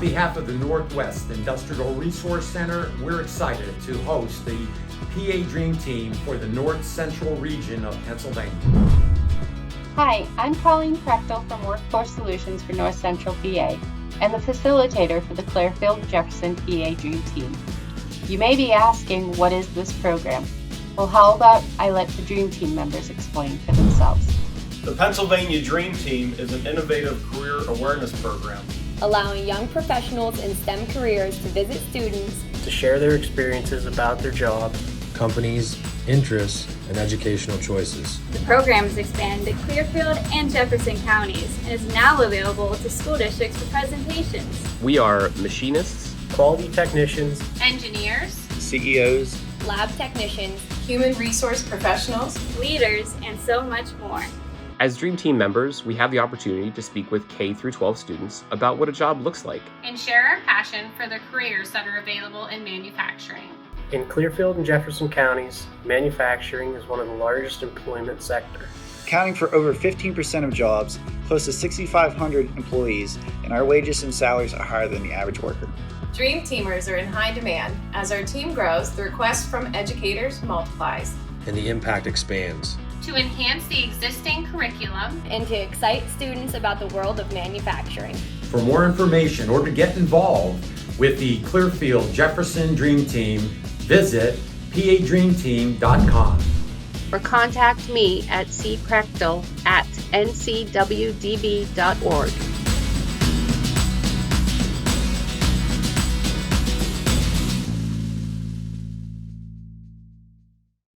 behalf of the Northwest Industrial Resource Center, we're excited to host the PA Dream Team for the North Central region of Pennsylvania. Hi, I'm Colleen Prechtel from Workforce Solutions for North Central PA and the facilitator for the Clearfield-Jefferson PA Dream Team. You may be asking, what is this program? Well, how about I let the Dream Team members explain for themselves. The Pennsylvania Dream Team is an innovative career awareness program, allowing young professionals in STEM careers to visit students to share their experiences about their job, companies, interests, and educational choices. The program has expanded to Clearfield and Jefferson counties and is now available to school districts for presentations. We are machinists, quality technicians, engineers, CEOs, lab technicians, human resource professionals, leaders, and so much more. As Dream Team members, we have the opportunity to speak with K-12 students about what a job looks like and share our passion for the careers that are available in manufacturing. In Clearfield and Jefferson counties, manufacturing is one of the largest employment sector, accounting for over 15% of jobs, close to 6,500 employees, and our wages and salaries are higher than the average worker. Dream Teamers are in high demand. As our team grows, the request from educators multiplies, and the impact expands. To enhance the existing curriculum and to excite students about the world of manufacturing. For more information or to get involved with the Clearfield-Jefferson Dream Team, visit padreamteam.com. Or contact me at cprechtel@ncwdb.org.